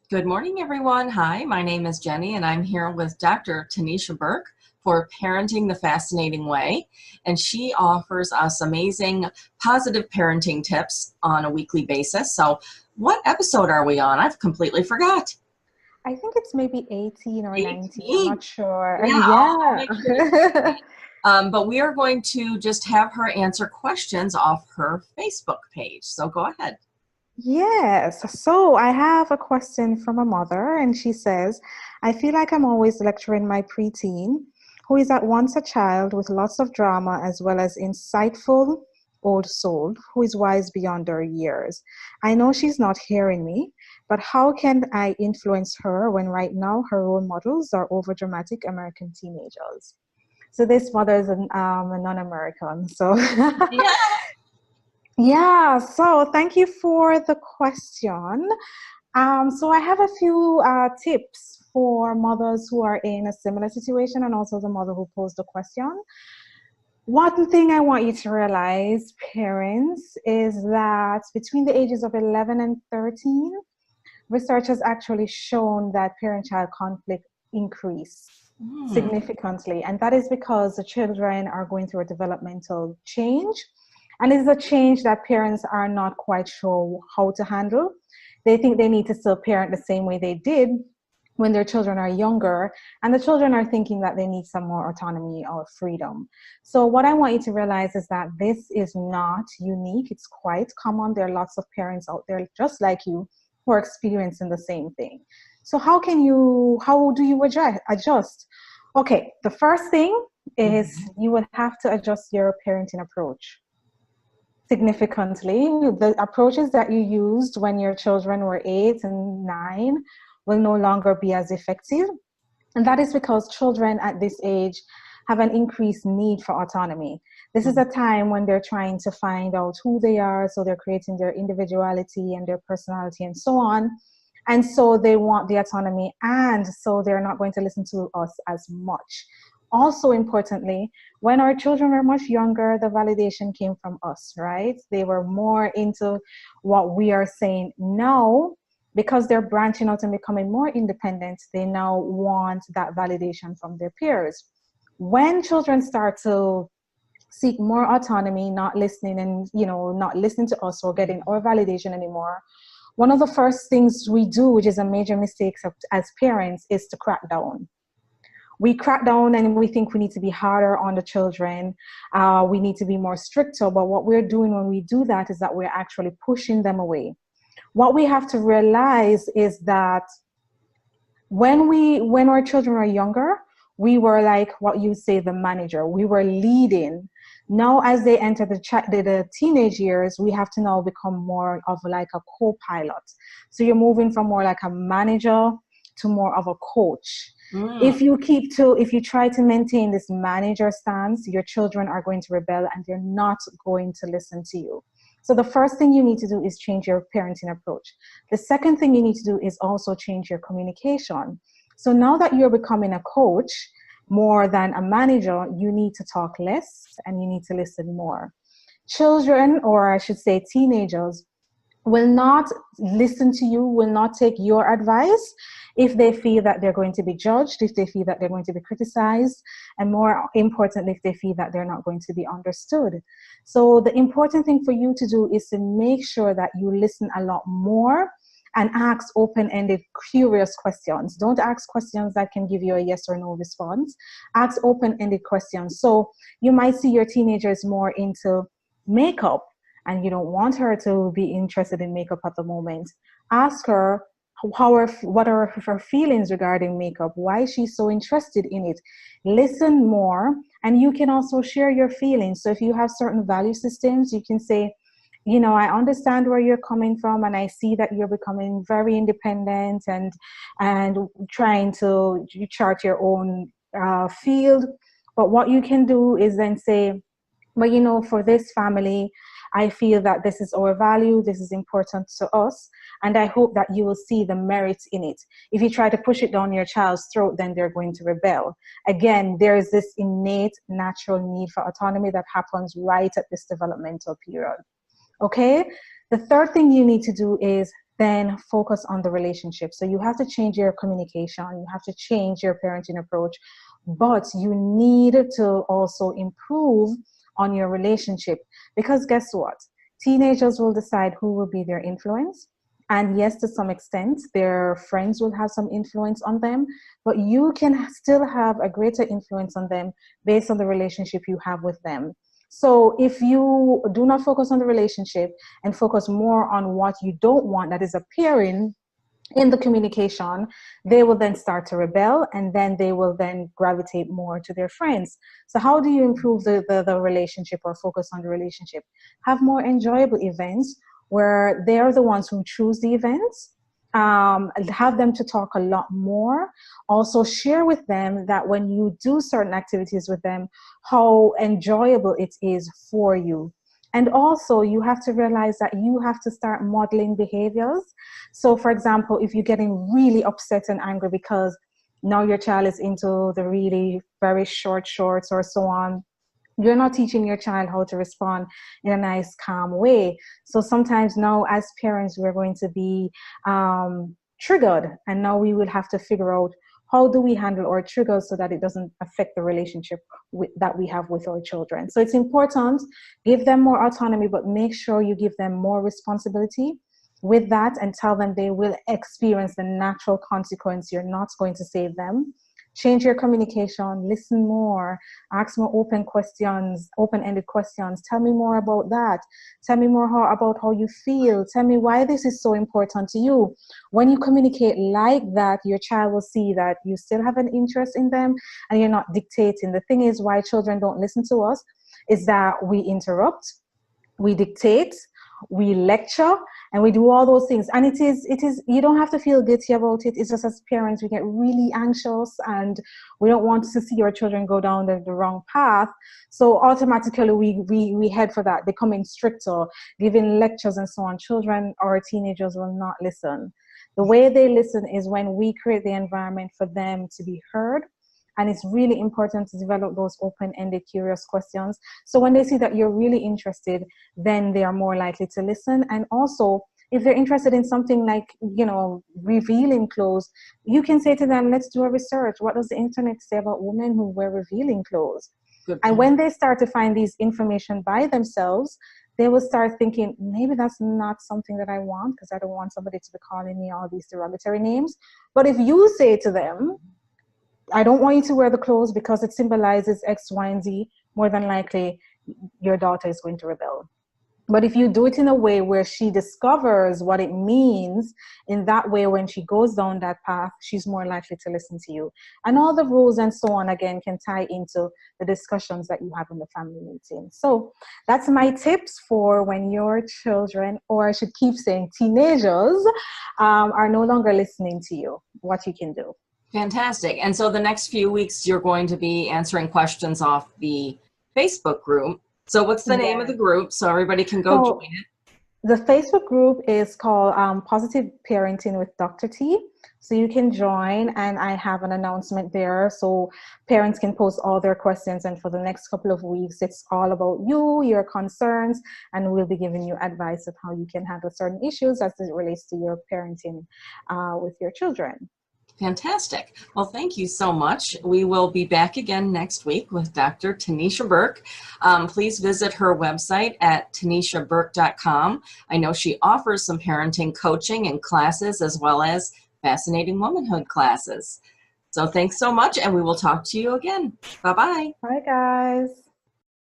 Good morning, everyone. Hi, my name is Jenny, and I'm here with Dr. Tanisha Burke for Parenting the Fascinating Way. And she offers us amazing positive parenting tips on a weekly basis. So, what episode are we on? I've completely forgot. I think it's maybe 18 or 19. I'm 18. not sure. Yeah, I'll Yeah. make sure to say that. But we are going to just have her answer questions off her Facebook page. So, go ahead. Yes. So I have a question from a mother, and she says, I feel like I'm always lecturing my preteen, who is at once a child with lots of drama as well as insightful old soul who is wise beyond her years. I know she's not hearing me, but how can I influence her when right now her role models are overdramatic American teenagers? So this mother is a non-American. So Yeah. yeah, so thank you for the question. So I have a few tips for mothers who are in a similar situation and also the mother who posed the question. One thing I want you to realize, parents, is that between the ages of 11 and 13, research has actually shown that parent-child conflict increase Hmm. significantly, and that is because the children are going through a developmental change, and it's a change that parents are not quite sure how to handle. They think they need to still parent the same way they did when their children are younger, and the children are thinking that they need some more autonomy or freedom. So what I want you to realize is that this is not unique. It's quite common. There are lots of parents out there just like you who are experiencing the same thing. So how do you adjust? Okay, the first thing is Mhm. you will have to adjust your parenting approach significantly. The approaches that you used when your children were 8 and 9 will no longer be as effective. And that is because children at this age have an increased need for autonomy. This is a time when they're trying to find out who they are, so they're creating their individuality and their personality and so on. And so they want the autonomy, and so they're not going to listen to us as much. Also, importantly, when our children were much younger, the validation came from us, right? They were more into what we are saying now. Because they're branching out and becoming more independent, they now want that validation from their peers. When children start to seek more autonomy, not listening and not listening to us or getting our validation anymore, one of the first things we do, which is a major mistake as parents, is to crack down. We crack down and we think we need to be harder on the children. We need to be more stricter. But what we're doing when we do that is that we're actually pushing them away. What we have to realize is that when our children are younger, we were like what you say, the manager. We were leading. Now, as they enter the teenage years, we have to now become more of like a co-pilot. So you're moving from more like a manager to more of a coach. Mm. If you try to maintain this manager stance, your children are going to rebel and they're not going to listen to you. So the first thing you need to do is change your parenting approach. The second thing you need to do is also change your communication. So now that you're becoming a coach more than a manager, you need to talk less and you need to listen more. Children, or I should say teenagers, will not listen to you, will not take your advice if they feel that they're going to be judged, if they feel that they're going to be criticized, and more importantly, if they feel that they're not going to be understood. So the important thing for you to do is to make sure that you listen a lot more and ask open-ended, curious questions. Don't ask questions that can give you a yes or no response. Ask open-ended questions. So you might see your teenagers more into makeup, and you don't want her to be interested in makeup at the moment. Ask her what are her feelings regarding makeup, why she's so interested in it. Listen more, and you can also share your feelings. So if you have certain value systems, you can say, I understand where you're coming from, and I see that you're becoming very independent and trying to chart your own field. But what you can do is then say, but for this family, I feel that this is our value, this is important to us, and I hope that you will see the merit in it. If you try to push it down your child's throat, then they're going to rebel. Again, there is this innate natural need for autonomy that happens right at this developmental period. Okay? The third thing you need to do is then focus on the relationship. So you have to change your communication, you have to change your parenting approach, but you need to also improve on your relationship, because guess what? Teenagers will decide who will be their influence. And yes, to some extent, their friends will have some influence on them, but you can still have a greater influence on them based on the relationship you have with them. So if you do not focus on the relationship and focus more on what you don't want that is appearing in the communication, they will then start to rebel, and then they will then gravitate more to their friends. So how do you improve the relationship or focus on the relationship? Have more enjoyable events where they're the ones who choose the events. Have them to talk a lot more. Also share with them that when you do certain activities with them, how enjoyable it is for you. And also you have to realize that you have to start modeling behaviors. So for example, if you're getting really upset and angry because now your child is into the really very short shorts or so on, you're not teaching your child how to respond in a nice, calm way. So sometimes now as parents, we're going to be triggered, and now we will have to figure out how do we handle our triggers so that it doesn't affect the relationship that we have with our children. So it's important, give them more autonomy, but make sure you give them more responsibility with that, and tell them they will experience the natural consequence. You're not going to save them. Change your communication, listen more, ask more open questions, open-ended questions. Tell me more about that. Tell me more about how you feel. Tell me why this is so important to you. When you communicate like that, your child will see that you still have an interest in them and you're not dictating. The thing is, why children don't listen to us is that we interrupt, we dictate, we lecture, and we do all those things. And it is, you don't have to feel guilty about it. It's just as parents, we get really anxious and we don't want to see our children go down the wrong path. So automatically we head for that, becoming stricter, giving lectures and so on. Children or teenagers will not listen. The way they listen is when we create the environment for them to be heard. And it's really important to develop those open-ended, curious questions. So when they see that you're really interested, then they are more likely to listen. And also, if they're interested in something like, revealing clothes, you can say to them, let's do a research. What does the internet say about women who wear revealing clothes? And when they start to find these information by themselves, they will start thinking, maybe that's not something that I want, because I don't want somebody to be calling me all these derogatory names. But if you say to them, I don't want you to wear the clothes because it symbolizes X, Y, and Z, more than likely your daughter is going to rebel. But if you do it in a way where she discovers what it means, in that way, when she goes down that path, she's more likely to listen to you. And all the rules and so on, again, can tie into the discussions that you have in the family meeting. So that's my tips for when your children, or I should keep saying teenagers, are no longer listening to you, what you can do. Fantastic. And so the next few weeks, you're going to be answering questions off the Facebook group. So what's the name of the group so everybody can go join it? The Facebook group is called Positive Parenting with Dr. T. So you can join, and I have an announcement there so parents can post all their questions. And for the next couple of weeks, it's all about you, your concerns, and we'll be giving you advice of how you can handle certain issues as it relates to your parenting with your children. Fantastic. Well, thank you so much. We will be back again next week with Dr. Tanisha Burke. Please visit her website at tanishaburke.com. I know she offers some parenting coaching and classes, as well as fascinating womanhood classes. So thanks so much, and we will talk to you again. Bye-bye. Bye, guys.